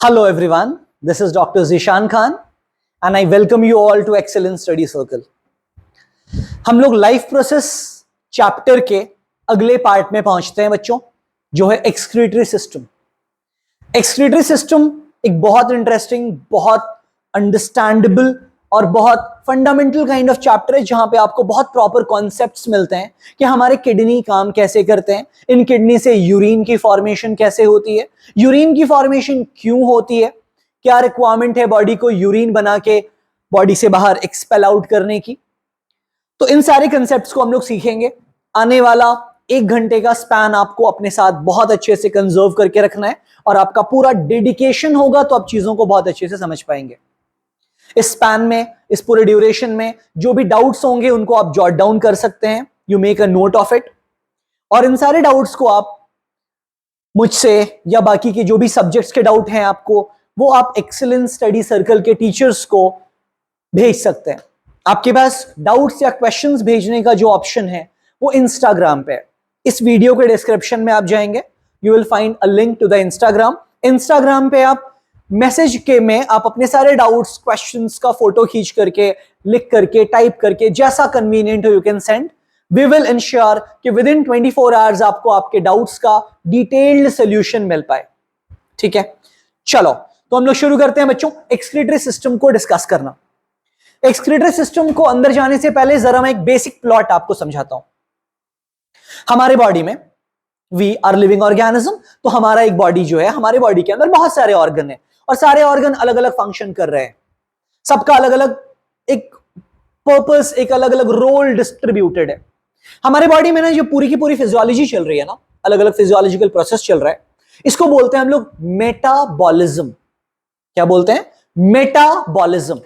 Hello everyone, this is Dr. Zishan Khan and I welcome you all to Excellence Study Circle. हम लोग life process chapter के अगले part में पहुंचते हैं बच्चों, जो है एक्सक्रीटरी सिस्टम। एक्सक्रीटरी सिस्टम एक बहुत इंटरेस्टिंग, बहुत अंडरस्टैंडेबल और बहुत फंडामेंटल काइंड ऑफ चैप्टर है, जहां पे आपको बहुत प्रॉपर कॉन्सेप्ट्स मिलते हैं कि हमारे किडनी काम कैसे करते हैं, इन किडनी से यूरिन की फॉर्मेशन कैसे होती है, यूरिन की फॉर्मेशन क्यों होती है, क्या रिक्वायरमेंट है बॉडी को यूरिन बना के बॉडी से बाहर एक्सपेल आउट करने की। तो इन सारे कंसेप्ट्स को हम लोग सीखेंगे। आने वाला 1 घंटे का स्पैन आपको अपने साथ बहुत अच्छे से कंजर्व करके रखना है और आपका पूरा डेडिकेशन होगा तो आप चीजों को बहुत अच्छे से समझ पाएंगे। इस स्पैन में, इस पूरे ड्यूरेशन में जो भी डाउट्स होंगे उनको आप जॉट डाउन कर सकते हैं, you make a note of it, और इन सारे डाउट्स को आप मुझसे या बाकी के जो भी सब्जेक्ट्स के डाउट हैं आपको, वो आप एक्सीलेंस स्टडी सर्कल के टीचर्स को भेज सकते हैं। आपके पास डाउट्स या क्वेश्चंस भेजने का जो ऑप्शन है वो इंस्टाग्राम पे है। इस वीडियो के डिस्क्रिप्शन में आप जाएंगे, you will find a link to the Instagram पे आप मैसेज के में आप अपने सारे डाउट्स, क्वेश्चंस का फोटो खींच करके, लिख करके, टाइप करके, जैसा कन्वीनियंट हो you can send. We will ensure कि विद इन 24 आवर्स आपको आपके डाउट्स का डिटेल्ड सोल्यूशन मिल पाए। ठीक है, चलो तो हम लोग शुरू करते हैं बच्चों एक्सक्रीटरी सिस्टम को डिस्कस करना। एक्सक्रीटरी सिस्टम को अंदर जाने से पहले जरा मैं एक बेसिक प्लॉट आपको समझाता हूं। हमारे बॉडी में वी आर लिविंग ऑर्गेनिज्म, तो हमारा एक बॉडी जो है, हमारे बॉडी के अंदर बहुत सारे ऑर्गन है और सारे ऑर्गन अलग अलग फंक्शन कर रहे हैं, सबका अलग अलग एक पर्पस, एक अलग अलग रोल डिस्ट्रीब्यूटेड है। हमारे बॉडी में ना जो पूरी की पूरी फिजियोलॉजी चल रही है ना, अलग अलग फिजियोलॉजिकल प्रोसेस चल रहा है, इसको बोलते हैं हम लोग मेटाबॉलिज्म। क्या बोलते हैं? मेटाबॉलिज्म।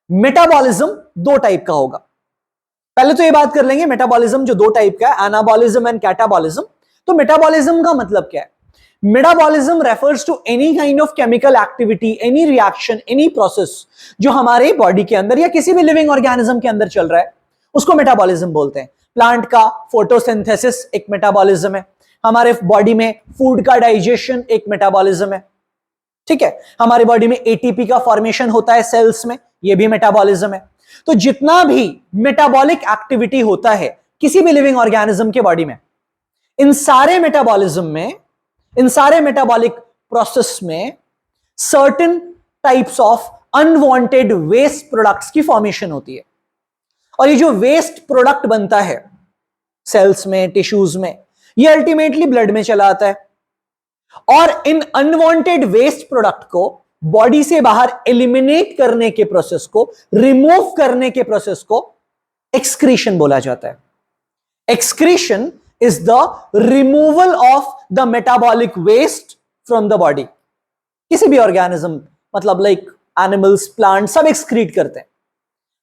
मेटाबॉलिज्म 2 टाइप का होगा। पहले तो ये बात कर लेंगे मेटाबॉलिज्म जो 2 टाइप का है, एनाबॉलिज्म एंड कैटाबॉलिज्म। तो मेटाबॉलिज्म का मतलब क्या है? Metabolism refers to any kind of chemical activity, any reaction, any process जो हमारे बॉडी के अंदर या किसी भी लिविंग ऑर्गेनिज्म के अंदर चल रहा है, उसको मेटाबॉलिज्म बोलते हैं। प्लांट का फोटोसिंथेसिस एक मेटाबॉलिज्म है, हमारे बॉडी में फूड का डाइजेशन एक मेटाबॉलिज्म है। ठीक है, हमारी बॉडी में एटीपी का फॉर्मेशन होता है सेल्स में, ये भी मेटाबॉलिज्म है। तो जितना भी मेटाबॉलिक एक्टिविटी होता है किसी भी लिविंग ऑर्गेनिज्म के बॉडी में, इन सारे मेटाबॉलिज्म में, इन सारे मेटाबॉलिक प्रोसेस में certain types of unwanted waste products की फॉर्मेशन होती है। और ये जो वेस्ट प्रोडक्ट बनता है सेल्स में, टिश्यूज में, ये अल्टीमेटली ब्लड में चला आता है और इन अनवांटेड वेस्ट प्रोडक्ट को बॉडी से बाहर एलिमिनेट करने के प्रोसेस को, रिमूव करने के प्रोसेस को एक्सक्रीशन बोला जाता है। Excretion is the removal of the metabolic waste from the body। किसी भी ऑर्गेनिज्म, मतलब लाइक एनिमल्स, प्लांट, सब एक्सक्रीट करते हैं।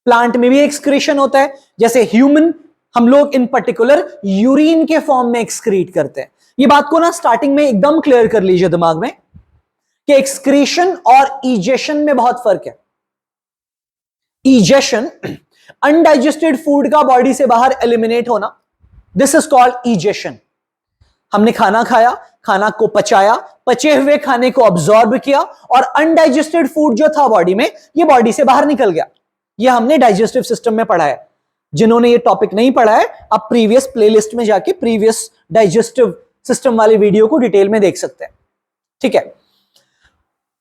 प्लांट में भी एक्सक्रीशन होता है, जैसे ह्यूमन, हम लोग इन पर्टिकुलर यूरिन के फॉर्म में एक्सक्रीट करते हैं। ये बात को ना स्टार्टिंग में एकदम क्लियर कर लीजिए दिमाग में कि एक्सक्रीशन और इजेशन में बहुत फर्क है। इजेशन अनडाइजेस्टेड फूड का बॉडी से बाहर एलिमिनेट होना, दिस इज कॉल्ड इजेशन। हमने खाना खाया, खाना को पचाया, पचे हुए खाने को ऑब्जॉर्ब किया और अनडाइजेस्टेड फूड जो था बॉडी में, ये बॉडी से बाहर निकल गया। ये हमने डाइजेस्टिव सिस्टम में पढ़ा है। जिन्होंने ये टॉपिक नहीं पढ़ा है, आप प्रीवियस प्लेलिस्ट में जाके प्रीवियस डाइजेस्टिव सिस्टम वाले वीडियो को डिटेल में देख सकते हैं। ठीक है,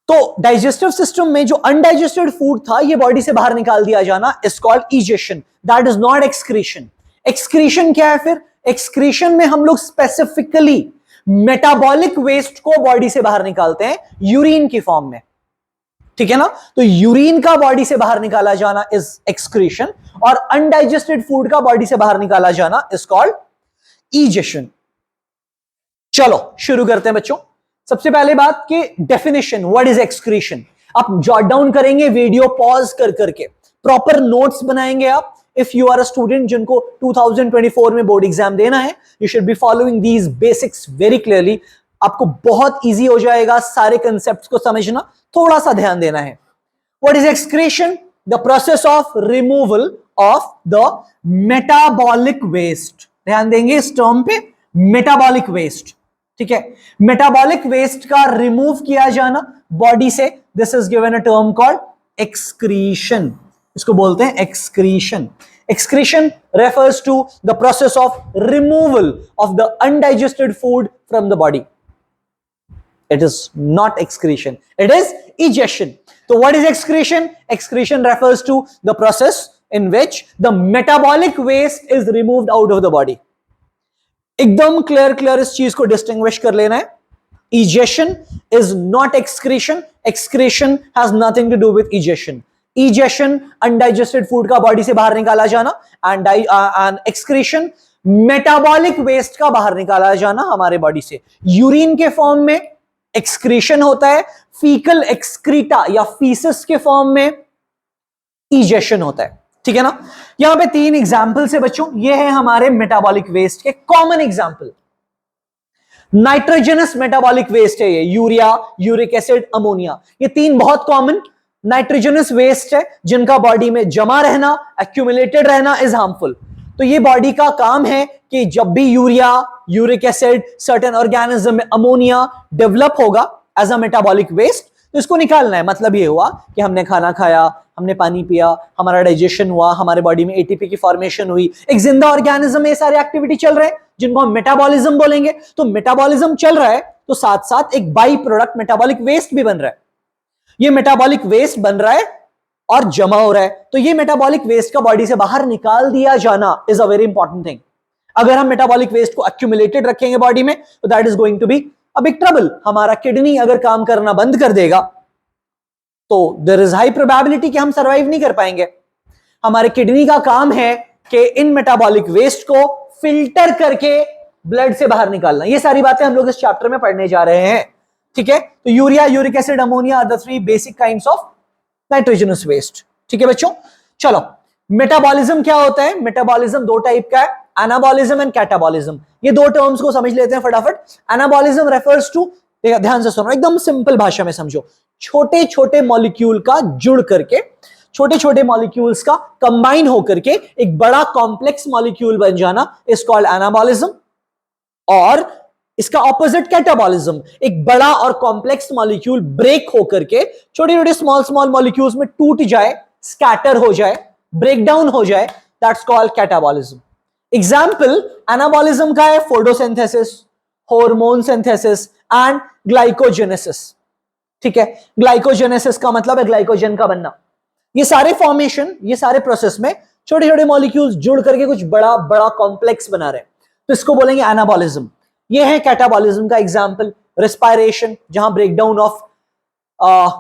तो डाइजेस्टिव सिस्टम में जो अनडाइजेस्टेड फूड था, ये बॉडी से बाहर निकाल दिया जाना is called egestion. That is not excretion. Excretion क्या है फिर? एक्सक्रीशन में हम लोग स्पेसिफिकली मेटाबॉलिक वेस्ट को बॉडी से बाहर निकालते हैं यूरिन की फॉर्म में। ठीक है ना, तो यूरिन का बॉडी से बाहर निकाला जाना इज एक्सक्रीशन और अनडाइजेस्टेड फूड का बॉडी से बाहर निकाला जाना इज कॉल्ड इजेशन। चलो शुरू करते हैं बच्चों। सबसे पहले बात कि डेफिनेशन, व्हाट इज एक्सक्रीशन। आप जॉट डाउन करेंगे, वीडियो पॉज कर करके प्रॉपर नोट्स बनाएंगे आप। If you are a student जिनको 2024 में बोर्ड एग्जाम देना है, you should be following these basics very clearly. आपको बहुत इजी हो जाएगा सारे कंसेप्ट्स को समझना, थोड़ा सा ध्यान देना है। What is excretion? The process of removal of the metabolic waste. ध्यान देंगे इस टर्म पे, मेटाबॉलिक वेस्ट। ठीक है, मेटाबॉलिक वेस्ट का रिमूव किया जाना बॉडी से, this is given a term called excretion, इसको बोलते हैं excretion. Excretion refers to the process of removal of the undigested food from the body. It is not excretion, it is egestion. So what is excretion? Excretion refers to the process in which the metabolic waste is removed out of the body. एकदम clear इस चीज को distinguish कर लेना है। egestion is not excretion. Excretion has nothing to do with egestion. egestion undigested food का body से बाहर निकाला जाना, and excretion मेटाबॉलिक वेस्ट का बाहर निकाला जाना हमारे बॉडी से। यूरिन के फॉर्म में एक्सक्रीशन होता है, फीकल एक्सक्रीटा या फीसिस के फॉर्म में इजेशन होता है, ठीक है ना। यहां पे 3 एग्जांपल्स है बच्चों, ये है हमारे मेटाबॉलिक वेस्ट के common example. Nitrogenous metabolic waste है ये, यूरिया, यूरिक एसिड, अमोनिया, ये 3 बहुत कॉमन नाइट्रोजनस वेस्ट है जिनका बॉडी में जमा रहना, एक्यूमुलेटेड रहना इज हार्मफुल। तो ये बॉडी का काम है कि जब भी urea, uric acid, certain organism में अमोनिया डेवलप होगा एज अ मेटाबॉलिक वेस्ट, तो इसको निकालना है। मतलब ये हुआ कि हमने खाना खाया, हमने पानी पिया, हमारा डाइजेशन हुआ, हमारे बॉडी में एटीपी की फॉर्मेशन हुई, एक जिंदा ऑर्गेनिज्म में ये सारे एक्टिविटी चल रहे हैं जिनको हम मेटाबॉलिज्म बोलेंगे। तो मेटाबॉलिज्म चल रहा है तो साथ साथ एक बाई प्रोडक्ट मेटाबॉलिक वेस्ट भी बन रहा है। ये मेटाबॉलिक वेस्ट बन रहा है और जमा हो रहा है, तो ये मेटाबॉलिक वेस्ट का बॉडी से बाहर निकाल दिया जाना is a very important thing. अगर हम मेटाबॉलिक वेस्ट को एक्यूमुलेटेड रखेंगे बॉडी में तो that is going to be a big trouble. हमारा किडनी अगर काम करना बंद कर देगा तो देयर इज हाई प्रोबेबिलिटी कि हम सरवाइव नहीं कर पाएंगे। हमारे किडनी का काम है कि इन मेटाबॉलिक वेस्ट को फिल्टर करके ब्लड से बाहर निकालना। ये सारी बातें हम लोग इस चैप्टर में पढ़ने जा रहे हैं, ठीक है। तो urea, uric acid, ammonia are the 3 basic kinds of nitrogenous waste, ठीक है बच्चों। चलो, मेटाबॉलिज्म क्या होता है? मेटाबॉलिज्म 2 टाइप का है, एनाबॉलिज्म एंड कैटाबॉलिज्म। ये 2 टर्म्स को समझ लेते हैं फटाफट। एनाबॉलिज्म रेफर्स टू, ध्यान से सुनो, एकदम सिंपल भाषा में समझो, छोटे छोटे मॉलिक्यूल का जुड़ करके, छोटे छोटे मॉलिक्यूल्स का कंबाइन होकर के एक बड़ा कॉम्प्लेक्स मॉलिक्यूल बन जाना इज कॉल्ड एनाबॉलिज्म। और इसका ऑपोजिट कैटाबॉलिज्म, एक बड़ा और कॉम्प्लेक्स मॉलिक्यूल ब्रेक होकर के छोटे छोटे स्मॉल स्मॉल मॉलिक्यूल्स में टूट जाए, स्कैटर हो जाए, ब्रेक डाउन हो जाए, that's called catabolism. Example anabolism का है photosynthesis, hormone synthesis and glycogenesis, ठीक है। ग्लाइकोजेनेसिस का मतलब है ग्लाइकोजन का बनना। ये सारे फॉर्मेशन, ये सारे प्रोसेस में छोटे छोटे मॉलिक्यूल्स जुड़ करके कुछ बड़ा बड़ा कॉम्प्लेक्स बना रहे हैं, तो इसको बोलेंगे एनाबॉलिज्म। ये है कैटाबॉलिज्म का एग्जाम्पल, रेस्पिरेशन, जहां ब्रेकडाउन ऑफ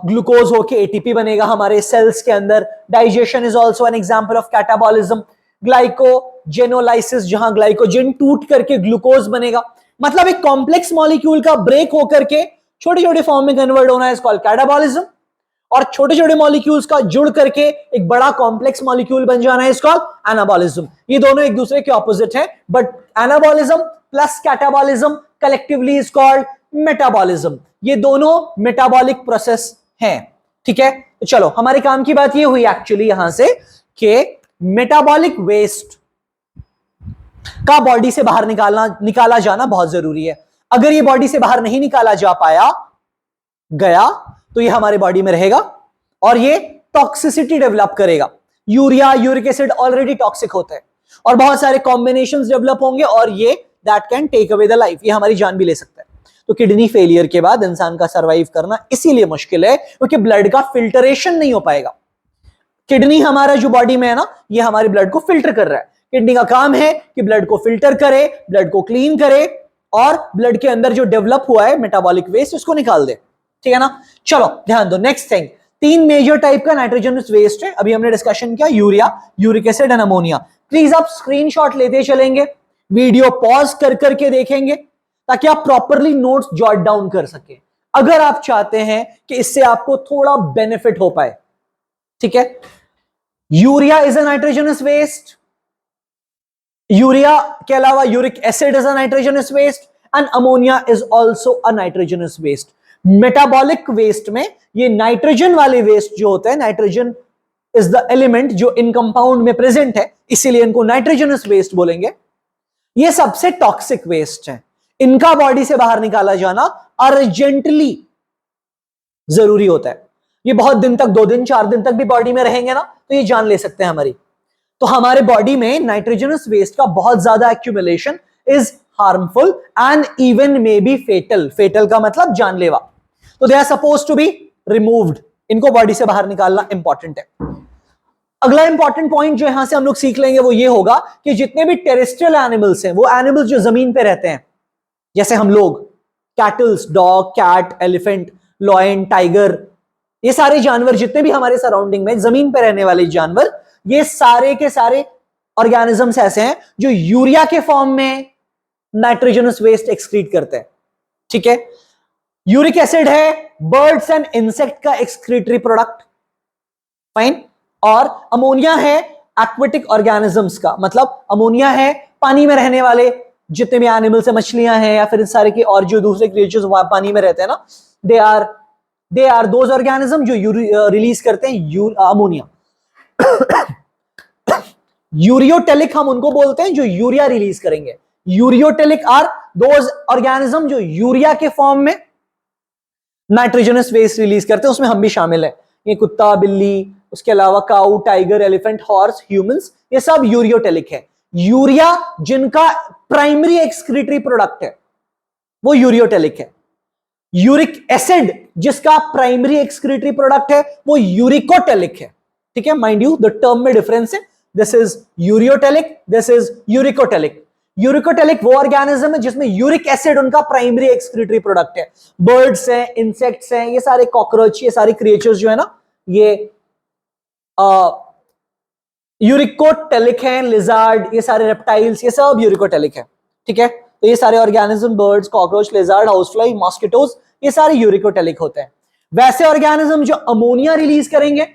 ग्लूकोज होके एटीपी बनेगा हमारे सेल्स के अंदर। Digestion is also an example of catabolism. Glycogenolysis, जहां ग्लाइकोजन टूट करके ग्लूकोज बनेगा। मतलब एक कॉम्प्लेक्स मॉलिक्यूल का ब्रेक होकर के छोटे छोटे फॉर्म में कन्वर्ट होना इज कॉल्ड कैटाबॉलिज्म, और छोटे छोटे मॉलिक्यूल्स का जुड़ करके एक बड़ा कॉम्प्लेक्स मॉलिक्यूल बन जाना इज कॉल्ड एनाबॉलिज्म। ये दोनों एक दूसरे के ऑपोजिट हैं, but anabolism plus catabolism collectively is called metabolism. ये दोनों मेटाबॉलिक प्रोसेस हैं, ठीक है। तो चलो, हमारे काम की बात ये हुई एक्चुअली यहां से कि मेटाबॉलिक वेस्ट का बॉडी से बाहर निकाला जाना बहुत जरूरी है। अगर ये बॉडी से बाहर नहीं निकाला जा पाया गया तो ये हमारे बॉडी में रहेगा और ये टॉक्सिसिटी डेवलप करेगा। Urea, uric acid already toxic होता है और बहुत सारे कॉम्बिनेशंस डेवलप होंगे और ये that can take away the life, ये हमारी जान भी ले सकता है। तो किडनी फेलियर के बाद इंसान का सरवाइव करना इसीलिए मुश्किल है क्योंकि ब्लड का फिल्टरेशन नहीं हो पाएगा। किडनी हमारा जो बॉडी में है ना, ये हमारे ब्लड को फिल्टर कर रहा है। किडनी का काम है कि ब्लड को फिल्टर करे, ब्लड को क्लीन करे और ब्लड के अंदर जो डेवलप हुआ है मेटाबॉलिक वेस्ट उसको निकाल दे, ठीक है ना। चलो ध्यान दो, नेक्स्ट थिंग, 3 मेजर टाइप का नाइट्रोजनस वेस्ट है। अभी हमने डिस्कशन किया urea, uric acid and ammonia. Please आप स्क्रीनशॉट लेते चलेंगे, वीडियो पॉज कर करके देखेंगे ताकि आप प्रॉपरली नोट्स जॉट डाउन कर सके, अगर आप चाहते हैं कि इससे आपको थोड़ा बेनिफिट हो पाए, ठीक है। Urea is a nitrogenous waste, urea के अलावा uric acid is a nitrogenous waste and ammonia is also a nitrogenous waste. Metabolic waste में ये नाइट्रोजन वाले वेस्ट जो होते हैं, नाइट्रोजन इज द एलिमेंट जो इन कंपाउंड में प्रेजेंट है, इसीलिए इनको नाइट्रोजनस वेस्ट बोलेंगे। ये सबसे टॉक्सिक वेस्ट है। इनका बॉडी से बाहर निकाला जाना अर्जेंटली जरूरी होता है। ये बहुत दिन तक, 2 दिन 4 दिन तक भी बॉडी में रहेंगे ना, तो ये जान ले सकते हैं हमारी। तो हमारे बॉडी में नाइट्रोजनस वेस्ट का बहुत ज्यादा accumulation is harmful and even may be fatal. Fatal का मतलब जानलेवा। तो they are supposed to be removed. इनको बॉडी से बाहर निकालना इंपॉर्टेंट है। अगला इंपॉर्टेंट पॉइंट जो यहां से हम लोग सीख लेंगे वो ये होगा कि जितने भी टेरेस्ट्रियल एनिमल्स हैं, वो एनिमल्स जो जमीन पे रहते हैं, जैसे हम लोग, cattles, dog, cat, elephant, lion, tiger, ये सारे जानवर जितने भी हमारे सराउंडिंग में जमीन पे रहने वाले जानवर, ये सारे के सारे ऑर्गेनिजम्स ऐसे हैं जो यूरिया के फॉर्म में नाइट्रोजनस वेस्ट एक्सक्रीट करते हैं। ठीक है, यूरिक एसिड है बर्ड्स एंड इंसेक्ट का एक्सक्रीटरी प्रोडक्ट, फाइन। और अमोनिया है एक्वेटिक ऑर्गेनिजम्स का, मतलब अमोनिया है पानी में रहने वाले जितने भी एनिमल्स है, मछलियां हैं या फिर इस सारे के और जो दूसरे क्रिएचर्स पानी में रहते हैं ना, दे आर दोज ऑर्गेनिज्म जो रिलीज करते हैं अमोनिया। यूरियोटेलिक हम उनको बोलते हैं जो यूरिया रिलीज करेंगे। यूरियोटेलिक आर दोज ऑर्गेनिज्म जो यूरिया के फॉर्म में नाइट्रोजनस वेस्ट रिलीज करते हैं, उसमें हम भी शामिल है। ये कुत्ता, बिल्ली, उसके अलावा काऊ, टाइगर, एलिफेंट, हॉर्स, ह्यूमंस, ये सब यूरियोटेलिक है। यूरिया जिनका प्राइमरी एक्सक्रीटरी प्रोडक्ट है वो यूरियोटेलिक है। यूरिक एसिड जिसका प्राइमरी एक्सक्रीटरी प्रोडक्ट है वो यूरिकोटेलिक है। ठीक है, माइंड यू द टर्म में डिफरेंस है। This is ureotelic, this is uricotelic. Uricotelic वो ऑर्गेनिज्म है जिसमें यूरिक एसिड उनका प्राइमरी एक्सक्रीटरी प्रोडक्ट है। बर्ड्स हैं, इंसेक्ट्स हैं, ये सारे कॉकरोच, ये सारे क्रिएचर्स जो है ना, ये यूरिकोटेलिक हैं। लिजार्ड, ये सारे रेप्टाइल्स, ये सब यूरिकोटेलिक है। ठीक है, तो ये सारे organism, birds, cockroach, lizard, housefly, mosquitoes, ये सारे यूरिकोटेलिक होते हैं। वैसे ऑर्गेनिज्म जो अमोनिया रिलीज करेंगे,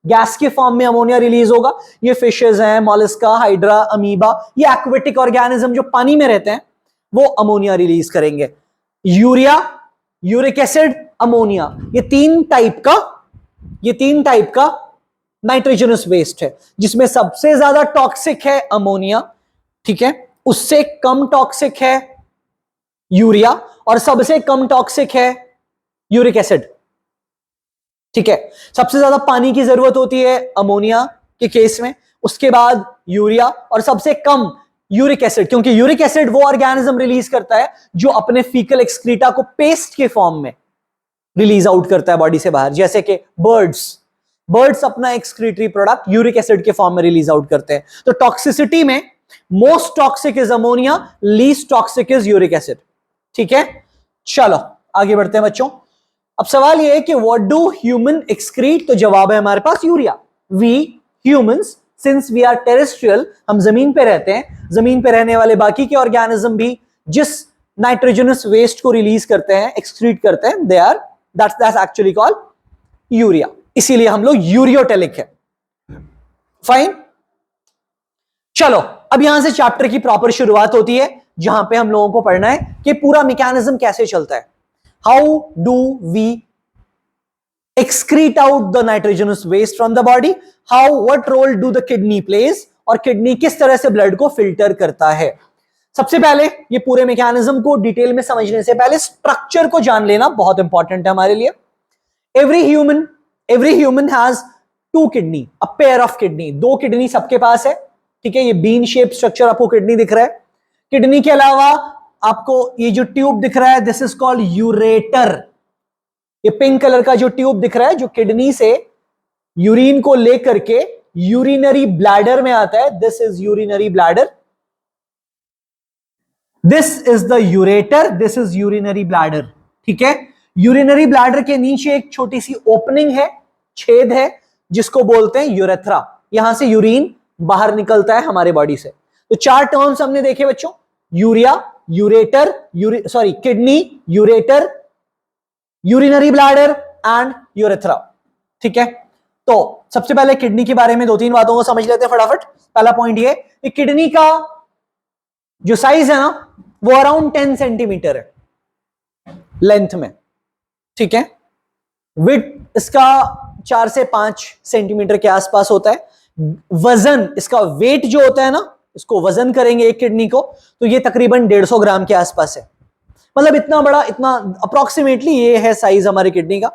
गैस के फॉर्म में अमोनिया रिलीज होगा, ये फिशेज हैं, मोलस्का, हाइड्रा, अमीबा, ये एक्वेटिक ऑर्गेनिज्म जो पानी में रहते हैं, वो अमोनिया रिलीज करेंगे। यूरिया, यूरिक एसिड, अमोनिया, ये तीन टाइप का नाइट्रोजनस वेस्ट है, जिसमें सबसे ज्यादा टॉक्सिक है अमोनिया। ठीक है, उससे कम टॉक्सिक है यूरिया, और सबसे कम टॉक्सिक है यूरिक एसिड। ठीक है, सबसे ज्यादा पानी की जरूरत होती है अमोनिया के केस में, उसके बाद यूरिया, और सबसे कम यूरिक एसिड, क्योंकि यूरिक एसिड वो ऑर्गेनिज्म रिलीज करता है जो अपने फीकल एक्सक्रीटा को पेस्ट के फॉर्म में रिलीज आउट करता है बॉडी से बाहर। जैसे कि बर्ड्स अपना एक्सक्रीटरी प्रोडक्ट यूरिक एसिड के फॉर्म में रिलीज आउट करते हैं। तो टॉक्सिसिटी में most toxic is ammonia, least toxic is uric acid. ठीक है, चलो आगे बढ़ते हैं बच्चों। अब सवाल यह है कि व्हाट डू ह्यूमन एक्सक्रीट? तो जवाब है हमारे पास urea. We humans, since we are terrestrial, हम जमीन पे रहते हैं, जमीन पे रहने वाले बाकी के ऑर्गेनिज्म भी जिस नाइट्रोजनस वेस्ट को रिलीज करते हैं, एक्सक्रीट करते हैं, they are that's actually called urea. इसीलिए हम लोग यूरियोटेलिक है। फाइन, चलो अब यहां से चैप्टर की प्रॉपर शुरुआत होती है, जहां पे हम लोगों को पढ़ना है कि पूरा मैकेनिज्म कैसे चलता है। How do we excrete out the nitrogenous waste from the body, what role do the kidney plays, और किडनी किस तरह से ब्लड को फिल्टर करता है। सबसे पहले ये पूरे मैकेनिज्म को डिटेल में समझने से पहले स्ट्रक्चर को जान लेना बहुत इंपॉर्टेंट है हमारे लिए। Every human has 2 kidney, a pair of kidney, 2 kidney सबके पास है। ठीक है, ये बीन शेप स्ट्रक्चर आपको किडनी दिख रहा है। किडनी के अलावा आपको ये जो ट्यूब दिख रहा है, दिस इज कॉल्ड यूरेटर। ये पिंक कलर का जो ट्यूब दिख रहा है, जो किडनी से यूरिन को लेकर के यूरिनरी ब्लैडर में आता है, this is urinary bladder, this is the ureter, this is urinary bladder. ठीक है, यूरिनरी ब्लैडर के नीचे एक छोटी सी ओपनिंग है, छेद है, जिसको बोलते हैं यूरेथ्रा। यहां से यूरिन बाहर निकलता है हमारे बॉडी से। तो 4 टर्म्स हमने देखे बच्चों, urea, ureter, kidney, ureter, urinary bladder and urethra. ठीक है, तो सबसे पहले किडनी के बारे में 2-3 बातों को समझ लेते हैं फटाफट। पहला पॉइंट ये कि किडनी का जो साइज है ना, वो अराउंड 10 सेंटीमीटर है लेंथ में। ठीक है, विड्थ इसका 4 से 5 सेंटीमीटर के आसपास होता है। वजन, इसका वेट जो होता है ना, इसको वजन करेंगे एक किडनी को, तो ये तकरीबन 150 ग्राम के आसपास है। मतलब इतना बड़ा, इतना अप्रोक्सीमेटली ये है साइज हमारे किडनी का,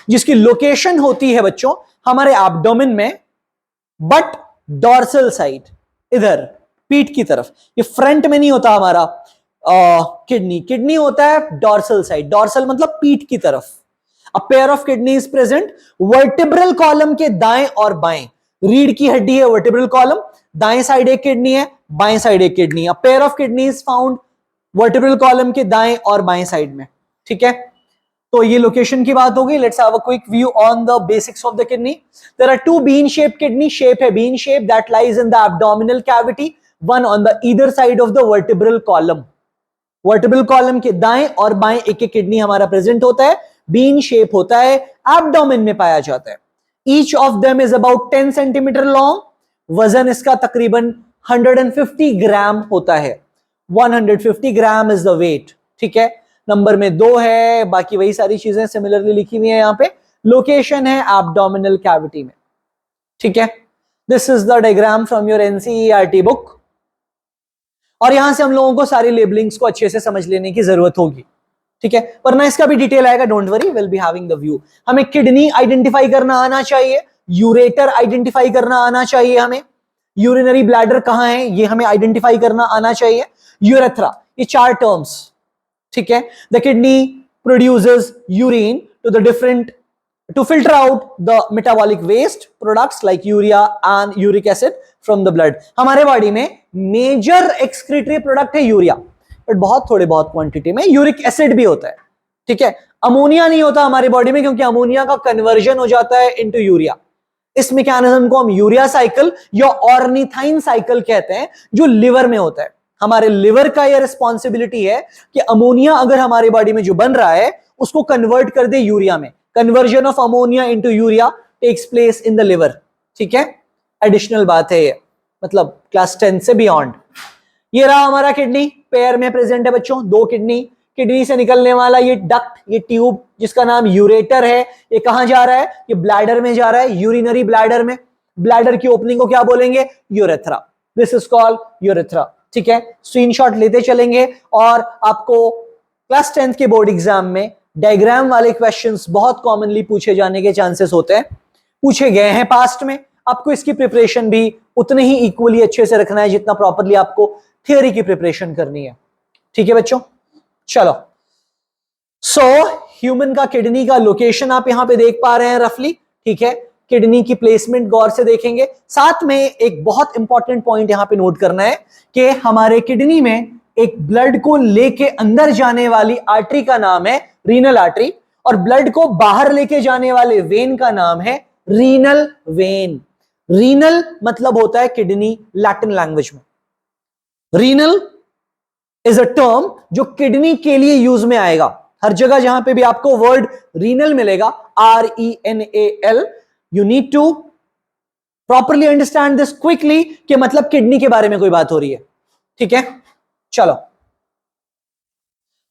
जिसकी लोकेशन होती है बच्चों हमारे एब्डोमेन में, बट डॉर्सल साइड, इधर पीठ की तरफ। ये फ्रंट में नहीं होता हमारा किडनी होता है डॉर्सल साइड। डॉर्सल मतलब पीठ की तरफ। A pair of kidney is present vertebral column के दाएं और बाएं। रीढ़ की हड्डी है वर्टिब्रल कॉलम, दाएं साइड एक किडनी है, बाएं साइड एक किडनी है। A pair of kidney is found vertebral column के दाएं और बाएं साइड में। ठीक है, तो ये लोकेशन की बात होगी। Let's have a quick view on the basics of the kidney. There are two bean shape kidney. Shape है bean shape, that lies in the abdominal cavity, one on the either side of the vertebral column. Vertebral column के दाएं और बाएं एक एक kidney हमारा present होता है, बीन शेप होता है, एब्डोमेन में पाया जाता है। Each of them is about 10 centimetre long. वजन इसका तकरीबन 150 ग्राम होता है। 150 ग्राम इज द वेट। ठीक है, नंबर में 2 है, बाकी वही सारी चीजें सिमिलरली लिखी हुई है यहां पे। लोकेशन है एब्डोमिनल कैविटी में। ठीक है, this is the diagram from your NCERT book. और यहां से हम लोगों को सारी लेबलिंग्स को अच्छे से समझ लेने की जरूरत होगी। ठीक है, वरना इसका भी डिटेल आएगा, don't worry, will be having the view. हमें किडनी आइडेंटिफाई करना आना चाहिए, यूरेटर आइडेंटिफाई करना आना चाहिए, हमें यूरिनरी ब्लैडर कहां है ये हमें आइडेंटिफाई करना आना चाहिए, यूरेथ्रा, ये 4 टर्म्स। ठीक है, the kidney produces urine to the different to filter out the metabolic waste products like urea and uric acid from the blood. हमारे बॉडी में मेजर एक्सक्रीटरी प्रोडक्ट है यूरिया, बट बहुत थोड़े बहुत क्वांटिटी में यूरिक एसिड भी होता है। ठीक है, अमोनिया नहीं होता हमारी बॉडी में, क्योंकि अमोनिया का कन्वर्जन हो जाता है इनटू यूरिया। इस मैकेनिज्म को हम यूरिया साइकिल या ऑर्निथाइन साइकिल कहते हैं, जो लिवर में होता है। हमारे लिवर का यह रिस्पॉन्सिबिलिटी है कि अमोनिया अगर हमारी बॉडी में जो बन रहा है उसको कन्वर्ट कर दे यूरिया में। Conversion of ammonia into urea takes place in the liver. ठीक है, एडिशनल बात है ये, मतलब क्लास 10 से बियॉन्ड। ये रहा हमारा किडनी, पेयर में प्रेजेंट है बच्चों 2 किडनी। किडनी से निकलने वाला ये डक्ट, ये ट्यूब जिसका नाम यूरेटर है, ये कहां जा रहा है, ये ब्लैडर में जा रहा है, यूरिनरी ब्लैडर में। ब्लैडर की ओपनिंग को क्या बोलेंगे, urethra. This is called urethra. ठीक है, स्क्रीनशॉट लेते चलेंगे। और आपको क्लास 10th के बोर्ड एग्जाम में डायग्राम वाले क्वेश्चंस बहुत कॉमनली पूछे जाने के चांसेस होते हैं, पूछे गए हैं पास्ट में। आपको इसकी प्रिपरेशन भी उतने ही इक्वली अच्छे से रखना है जितना प्रॉपरली आपको थियरी की प्रिपरेशन करनी है। ठीक है बच्चों, चलो। सो ह्यूमन का किडनी का लोकेशन आप यहां पे देख पा रहे हैं रफली। ठीक है, किडनी की प्लेसमेंट गौर से देखेंगे। साथ में एक बहुत इंपॉर्टेंट पॉइंट यहां पे नोट करना है कि हमारे किडनी में एक ब्लड को लेके अंदर जाने वाली आर्टरी का नाम है रीनल आर्टरी, और ब्लड को बाहर लेके जाने वाले वेन का नाम है रीनल वेन। रीनल मतलब होता है किडनी लैटिन लैंग्वेज में। रीनल इज अ टर्म जो किडनी के लिए यूज में आएगा। हर जगह जहां पे भी आपको वर्ड रीनल मिलेगा, RENAL, you need to properly understand this quickly कि मतलब किडनी के बारे में कोई बात हो रही है। ठीक है, चलो।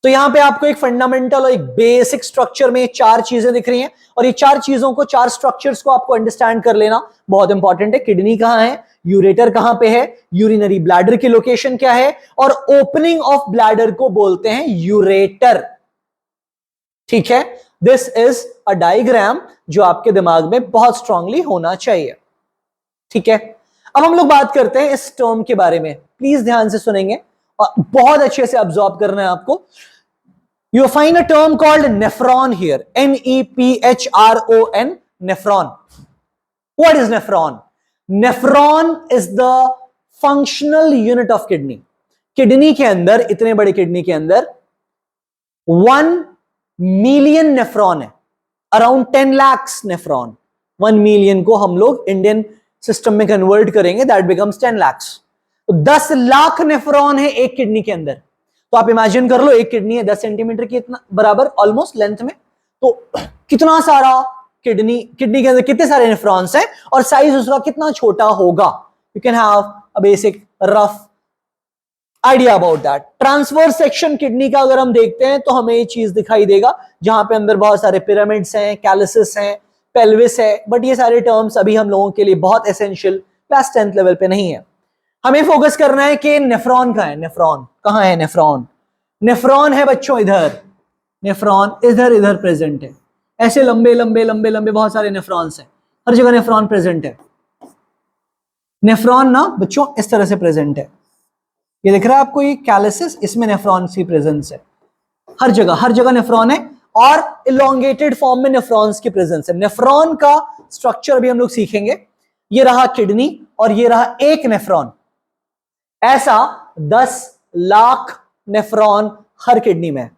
तो यहां पे आपको एक फंडामेंटल और एक बेसिक स्ट्रक्चर में 4 चीजें दिख रही हैं, और ये 4 चीजों को, 4 स्ट्रक्चर्स को आपको अंडरस्टैंड कर लेना बहुत इंपॉर्टेंट है। किडनी कहां है, यूरेटर कहां पे है, यूरिनरी ब्लैडर की लोकेशन क्या है, और ओपनिंग ऑफ ब्लैडर को बोलते हैं यूरेटर। ठीक है, दिस इज अ डायग्राम जो आपके दिमाग में बहुत स्ट्रांगली होना चाहिए। ठीक है, अब हम लोग बात करते हैं इस टर्म के बारे में। प्लीज ध्यान से सुनेंगे और बहुत अच्छे से ऑब्जर्व करना है आपको। You find a term called nephron here, NEPHRON, nephron. What is nephron? Nephron is the functional unit of kidney. Kidney के अंदर, इतने बड़े किडनी के अंदर 1 मिलियन नेफ्रॉन है, अराउंड 10 lakhs नेफ्रॉन। 1 मिलियन को हम लोग इंडियन सिस्टम में कन्वर्ट करेंगे, दैट बिकम्स 10 lakhs। तो 10 लाख नेफ्रॉन है एक किडनी के अंदर। तो आप इमेजिन कर लो, एक किडनी है 10 सेंटीमीटर की इतना बराबर ऑलमोस्ट लेंथ में, तो कितना सारा किडनी के अंदर कितने सारे नेफ्रॉन्स हैं और साइज उसका कितना छोटा होगा। You can have a basic rough idea about that. Transverse section kidney का अगर हम देखते हैं तो हमें ये चीज दिखाई देगा, जहां पे अंदर बहुत सारे पिरामिड्स हैं, कैलसिस हैं, पेल्विस है, बट ये सारे टर्म्स अभी हम लोगों के लिए बहुत एसेंशियल क्लास 10th लेवल पे नहीं है। हमें फोकस करना है कि नेफ्रॉन कहां है, नेफ्रॉन कहां है, नेफ्रॉन नेफ्रॉन है बच्चों इधर, नेफ्रॉन इधर इधर प्रेजेंट है, ऐसे लंबे लंबे लंबे लंबे बहुत सारे नेफ्रॉन्स हैं, हर जगह नेफ्रॉन प्रेजेंट है। नेफ्रॉन ना बच्चों इस तरह से प्रेजेंट है, ये दिख रहा है आपको, ये कैलिसिस, इसमें नेफ्रॉन की प्रेजेंस है, हर जगह नेफ्रॉन है, और इलोंगेटेड फॉर्म में नेफ्रॉन्स की प्रेजेंस है। नेफ्रॉन का स्ट्रक्चर भी हम लोग सीखेंगे। ये रहा किडनी और ये रहा एक नेफ्रॉन, ऐसा 10 लाख नेफ्रॉन हर किडनी में,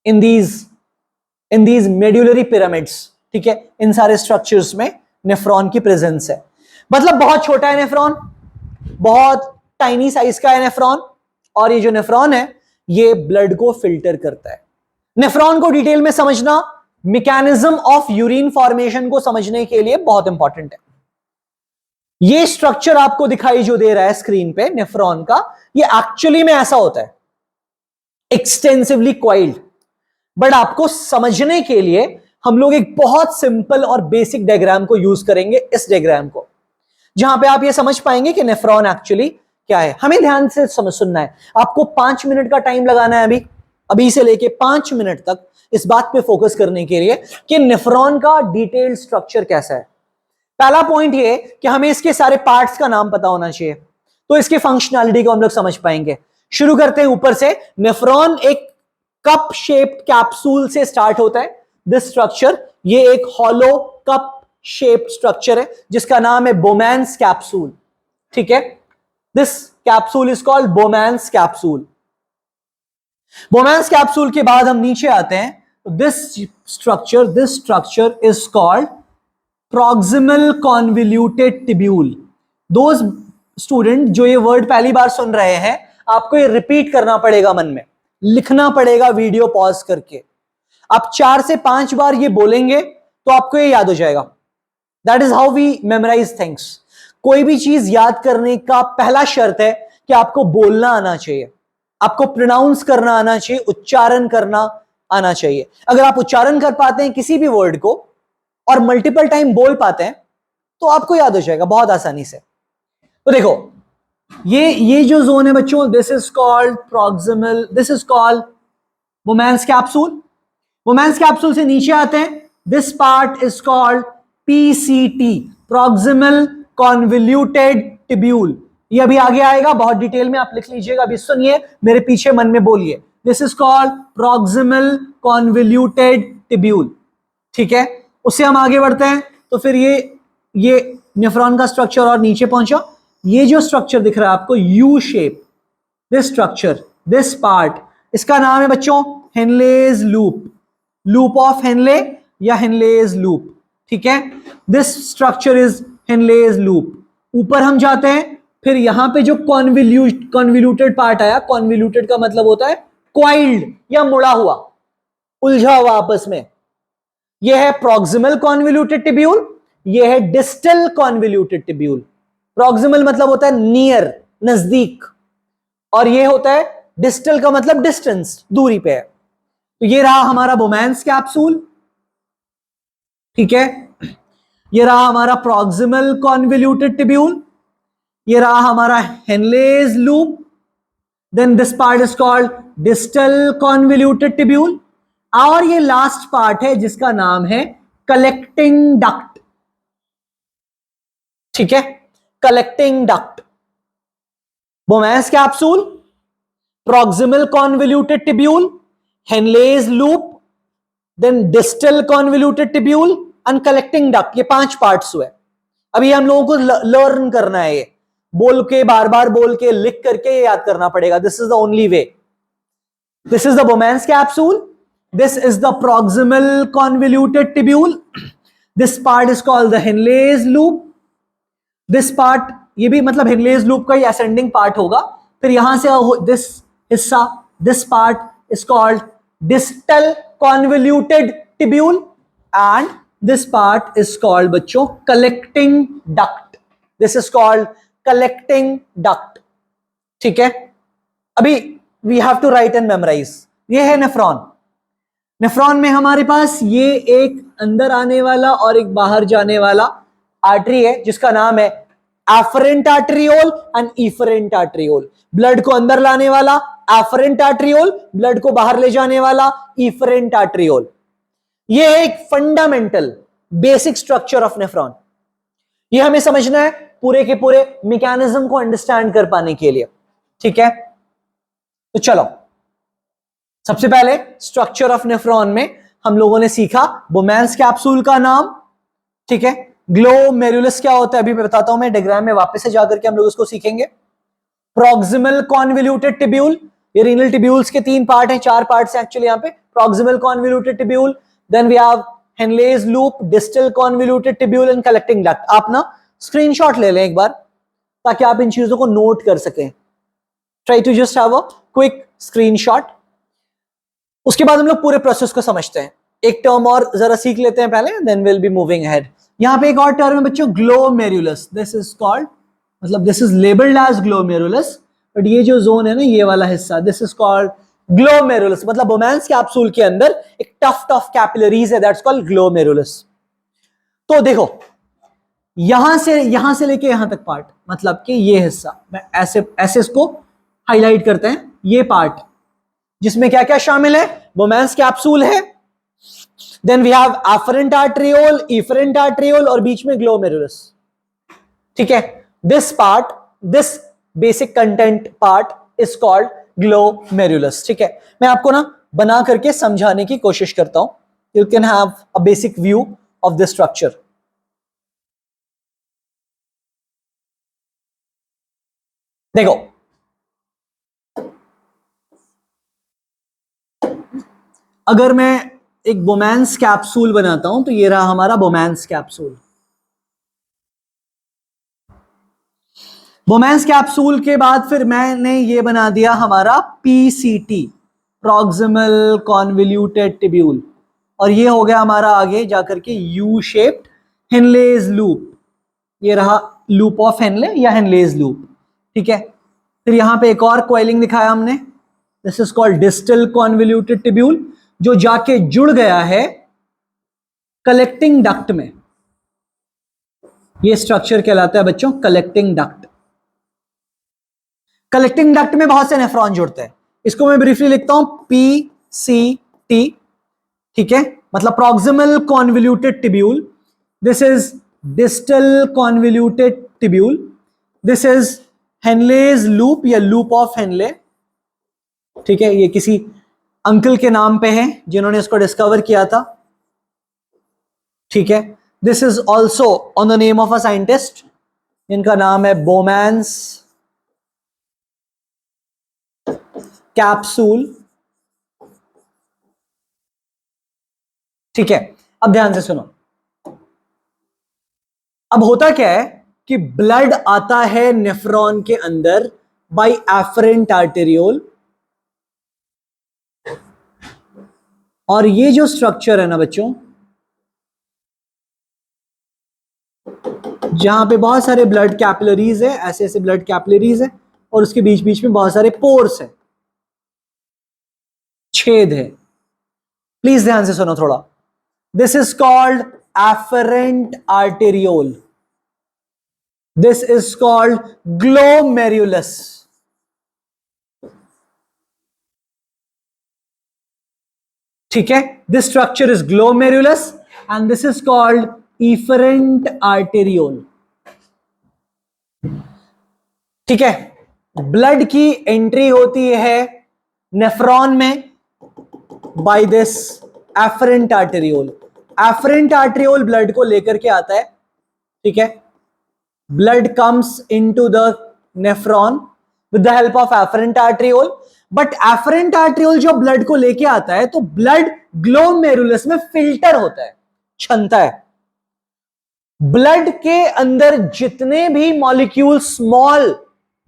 इन दीज मेड्यूलरी पिरामिड्स, ठीक है, इन सारे स्ट्रक्चर्स में नेफ्रॉन की प्रेजेंस है। मतलब बहुत छोटा है नेफ्रॉन, बहुत टाइनी साइज का है नेफ्रॉन, और ये जो नेफ्रॉन है ये ब्लड को फिल्टर करता है। नेफ्रॉन को डिटेल में समझना मैकेनिज्म ऑफ यूरिन फॉर्मेशन को समझने के लिए बहुत इंपॉर्टेंट है। ये स्ट्रक्चर आपको दिखाई जो दे रहा है स्क्रीन पे नेफ्रॉन का, ये एक्चुअली में ऐसा होता है, एक्सटेंसिवली कॉइल्ड। बट आपको समझने के लिए हम लोग एक बहुत सिंपल और बेसिक डायग्राम को यूज करेंगे, इस डायग्राम को, जहां पे आप ये समझ पाएंगे कि नेफ्रॉन एक्चुअली क्या है। हमें ध्यान से सुनना है, आपको 5 मिनट का टाइम लगाना है अभी से लेके 5 मिनट तक इस बात पे फोकस करने के लिए कि नेफ्रॉन का डिटेल्ड स्ट्रक्चर कैसा है। पहला पॉइंट ये कि हमें इसके सारे पार्ट्स का नाम पता होना चाहिए, तो इसके फंक्शनैलिटी को हम लोग समझ पाएंगे। शुरू करते हैं ऊपर से। नेफ्रॉन एक कप शेप्ड कैप्सूल से स्टार्ट होता है, दिस स्ट्रक्चर, ये एक हॉलो कप शेप्ड स्ट्रक्चर है जिसका नाम है बोमैन्स कैप्सूल, ठीक है। This capsule is called Bowman's capsule. Bowman's capsule के बाद हम नीचे आते हैं, this structure is called proximal convoluted tubule. दोस्त स्टूडेंट जो ये वर्ड पहली बार सुन रहे हैं, आपको ये रिपीट करना पड़ेगा, मन में लिखना पड़ेगा वीडियो पॉज करके। आप 4 से 5 बार ये बोलेंगे तो आपको ये याद हो जाएगा। That is how we memorize things. कोई भी चीज याद करने का पहला शर्त है कि आपको बोलना आना चाहिए, आपको प्रोनाउंस करना आना चाहिए, उच्चारण करना आना चाहिए। अगर आप उच्चारण कर पाते हैं किसी भी वर्ड को और मल्टीपल टाइम बोल पाते हैं तो आपको याद हो जाएगा बहुत आसानी से। तो देखो, ये जो जोन है बच्चों, this is called proximal, this is called Bowman's capsule. Bowman's capsule से नीचे आते हैं, this part is called PCT, proximal convoluted tubule. ये अभी आगे आएगा, बहुत डिटेल में आप लिख लीजिएगा, अभी सुनिए, मेरे पीछे मन में बोलिए, this is called proximal convoluted tubule, ठीक है। उससे हम आगे बढ़ते हैं, तो फिर ये नेफ्रॉन का स्ट्रक्चर और नीचे पहुंचा। ये जो स्ट्रक्चर दिख रहा है आपको, U shape, this structure, this part, इसका नाम है बच्चों Henle's loop, loop of Henle या हेनलेज लूप, ठीक है। This structure is Henle's loop. ऊपर हम जाते हैं, फिर यहां पे जो कॉन्वोल्यूटेड पार्ट आया, कॉन्वोल्यूटेड का मतलब होता है क्वाइल्ड या मुड़ा हुआ, उलझा हुआ आपस में। यह है प्रॉक्सिमल कॉन्वोल्यूटेड ट्यूब्यूल, यह है डिस्टल कॉन्वोल्यूटेड ट्यूब्यूल। प्रॉक्सिमल मतलब होता है नियर, नजदीक, और यह होता है डिस्टल का मतलब डिस्टेंस, दूरी पे है। तो ये रहा हमारा बोमैन्स कैप्सूल, ठीक है। ये रहा हमारा प्रॉक्सिमल कॉन्वोल्यूटेड ट्यूब्यूल, ये रहा हमारा Henle's loop, then this part is called distal convoluted tubule, और ये लास्ट पार्ट है जिसका नाम है कलेक्टिंग डक्ट, ठीक है, collecting duct. Bowman's capsule, proximal convoluted tubule, Henle's loop, then distal convoluted tubule and collecting duct, ये 5 पार्ट्स हुए। अभी हम लोगों को लर्न करना है, ये बोल के, बार बार बोल के, लिख करके ये याद करना पड़ेगा। This is the only way. This is the Bowman's capsule, this is the proximal convoluted tubule, this part is called the Henle's loop, this part, ये भी मतलब Henle's loop का ही ascending part होगा। फिर यहां से this हिस्सा, this part is called distal convoluted tubule and this part is called बच्चों collecting duct, this is called collecting duct, ठीक है। अभी we have to write and memorize। ये है नेफ्रॉन। नेफ्रॉन में हमारे पास ये एक अंदर आने वाला और एक बाहर जाने वाला आर्टरी है जिसका नाम है afferent arteriole and efferent arteriole. Blood को अंदर लाने वाला एफरेंट आर्टरियोल, ब्लड को बाहर ले जाने वाला इफरेंट आर्टरियोल। ये है एक fundamental basic structure of nephron. ये हमें समझना है पूरे के पूरे मैकेनिज्म को अंडरस्टैंड कर पाने के लिए, ठीक है। तो चलो, सबसे पहले स्ट्रक्चर ऑफ नेफ्रॉन में हम लोगों ने सीखा बोमैन्स कैप्सूल का नाम, ठीक है। ग्लोमेरुलस क्या होता है अभी मैं बताता हूं, मैं डायग्राम में वापस से जाकर के हम लोग उसको सीखेंगे। प्रॉक्सिमल कॉन्वोल्यूटेड टिब्यूल, ये रीनल टिब्यूल्स के 3 पार्ट हैं, 4 पार्ट्स हैं एक्चुअली यहां पे। Proximal convoluted tubule, then we have Henle's loop, distal convoluted tubule and collecting duct. आप ना स्क्रीनशॉट ले लें एक बार ताकि आप इन चीजों को नोट कर सकें। Try to just have a quick screenshot. उसके बाद हम लोग पूरे प्रोसेस को समझते हैं। एक टर्म और जरा सीख लेते हैं पहले, then will be moving ahead. यहां पे एक और टर्म है बच्चों, ग्लोमेरुलस। दिस इज कॉल्ड, मतलब this is labelled as glomerulus, but ये जो जोन है ना, ये वाला हिस्सा, दिस इज कॉल्ड ग्लोमेरुलस। मतलब बोमैन्स कैप्सूल के अंदर एक टफ कैपिलरीज है, दैट्स कॉल्ड ग्लोमेरुलस। तो देखो, यहां से लेके यहां तक पार्ट, मतलब कि ये हिस्सा, मैं ऐसे इसको हाईलाइट करते हैं, ये पार्ट जिसमें क्या क्या शामिल है, बोमैन्स कैप्सूल है, then we have afferent arteriole, efferent arteriole और बीच में ग्लोमेरुलस, ठीक है। This part, this basic content part is called glomerulus, ठीक है। मैं आपको ना बना करके समझाने की कोशिश करता हूं, you can have a basic view of this structure. देखो, अगर मैं एक बोमैन्स कैप्सूल बनाता हूं तो ये रहा हमारा बोमैन्स कैप्सूल। बोमैन्स कैप्सूल के बाद फिर मैंने ये बना दिया हमारा पीसीटी, प्रॉक्सिमल कॉन्वोल्यूटेड टिब्यूल, और ये हो गया हमारा आगे जाकर के यू शेप्ड हेनलेज लूप। ये रहा लूप ऑफ हेनले या हेनलेज लूप, ठीक है। फिर यहां पे एक और कॉइलिंग दिखाया हमने, this is called distal convoluted tubule, जो जाके जुड़ गया है कलेक्टिंग डक्ट में। ये स्ट्रक्चर कहलाता है बच्चों कलेक्टिंग डक्ट। कलेक्टिंग डक्ट में बहुत से नेफ्रॉन जुड़ते हैं, इसको मैं ब्रीफली लिखता हूं पीसीटी, ठीक है। मतलब proximal convoluted tubule, this is distal convoluted tubule, this is Henle's loop या लूप ऑफ हेनले, ठीक है। ये किसी अंकल के नाम पे है जिन्होंने इसको डिस्कवर किया था, ठीक है। This is also on the name of a scientist, इनका नाम है बोमैन्स कैप्सूल, ठीक है। अब ध्यान से सुनो, अब होता क्या है कि ब्लड आता है नेफ्रॉन के अंदर बाय एफरेंट आर्टेरियोल, और ये जो स्ट्रक्चर है ना बच्चों, जहां पे बहुत सारे ब्लड कैपिलरीज है, ऐसे ऐसे ब्लड कैपिलरीज है, और उसके बीच बीच में बहुत सारे पोर्स है, छेद है। प्लीज ध्यान से सुनो थोड़ा, this is called afferent arteriole, this is called glomerulus, ठीक है। This structure is glomerulus and this is called efferent arteriole, ठीक है। ब्लड की एंट्री होती है नेफ्रॉन में by this afferent arteriole. Afferent arteriole blood को लेकर के आता है, ठीक है। Blood comes into the nephron with the help of afferent arteriole, but afferent arteriole जो ब्लड को लेके आता है तो ब्लड ग्लोमेरुलस में फिल्टर होता है, छनता है। ब्लड के अंदर जितने भी मॉलिक्यूल, स्मॉल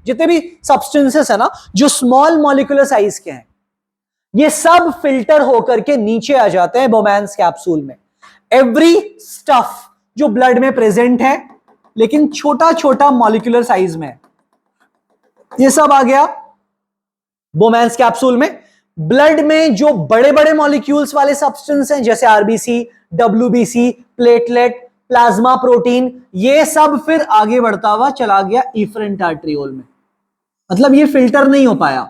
जितने भी सब्सटेंसेस है ना जो स्मॉल मॉलिक्यूलर साइज के हैं, ये सब फिल्टर होकर के नीचे आ जाते हैं बोमैन्स कैप्सूल में। एवरी स्टफ जो ब्लड में प्रेजेंट है लेकिन छोटा छोटा मॉलिक्यूलर साइज में, ये सब आ गया बोमैन्स कैप्सूल में। ब्लड में जो बड़े बड़े मॉलिक्यूल्स वाले सब्सटेंस हैं जैसे RBC, WBC, platelet, plasma protein, ये सब फिर आगे बढ़ता हुआ चला गया इफरेंट आर्ट्रियोल में। मतलब ये फिल्टर नहीं हो पाया।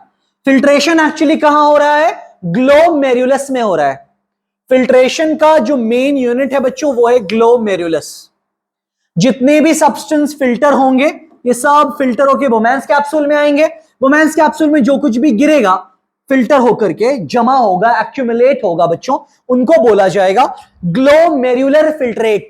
फिल्ट्रेशन एक्चुअली कहां हो रहा है? ग्लोमेरुलस में हो रहा है। फिल्ट्रेशन का जो मेन यूनिट है बच्चों वो है ग्लोमेरुलस। जितने भी सब्सटेंस फिल्टर होंगे ये सब फिल्टर होके बोमेंस कैप्सूल में आएंगे। बोमेंस कैप्सूल में जो कुछ भी गिरेगा फिल्टर होकर के जमा होगा, एक्यूमुलेट होगा बच्चों, उनको बोला जाएगा ग्लोमेरुलर फिल्ट्रेट।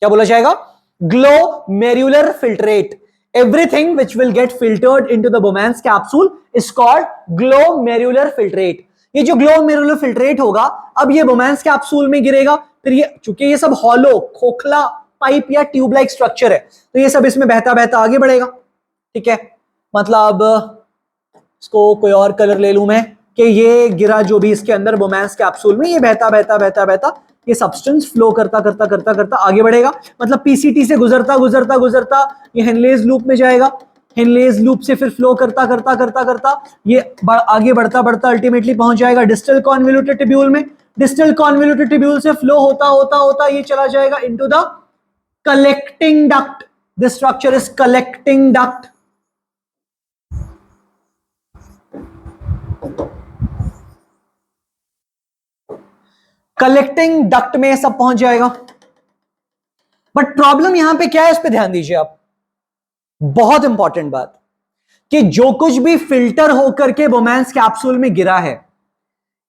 क्या बोला जाएगा? Glomerular filtrate. Everything which will get filtered into the बोमेंस capsule is called glomerular filtrate. ये जो ग्लोमेरुलर फिल्ट्रेट होगा अब ये बोमेंस कैप्सूल में गिरेगा, फिर ये चूंकि ये सब हॉलो खोखला पाइप या ट्यूब लाइक स्ट्रक्चर है तो ये सब इसमें बहता बहता आगे बढ़ेगा। ठीक है, मतलब इसको कोई और कलर ले लूं मैं कि ये गिरा जो भी इसके अंदर बोमेंस कैप्सूल में, ये बहता बहता बहता बहता ये सब्सटेंस फ्लो करता करता करता करता आगे बढ़ेगा। मतलब पीसीटी से गुजरता गुजरता गुजरता ये हेनलेज लूप में जाएगा, हेनलेज लूप से फिर फ्लो करता करता करता करता ये आगे बढ़ता बढ़ता अल्टीमेटली पहुंच जाएगा डिस्टल कॉन्वोल्यूटेड ट्यूब्यूल में। डिस्टल कॉन्वोल्यूटेड ट्यूब्यूल से फ्लो होता होता होता ये चला जाएगा into the collecting duct. This structure is collecting duct. Collecting duct में सब पहुंच जाएगा। बट प्रॉब्लम यहां पे क्या है, इस पे ध्यान दीजिए आप, बहुत इंपॉर्टेंट बात, कि जो कुछ भी फिल्टर होकर के बोमेंस कैप्सूल में गिरा है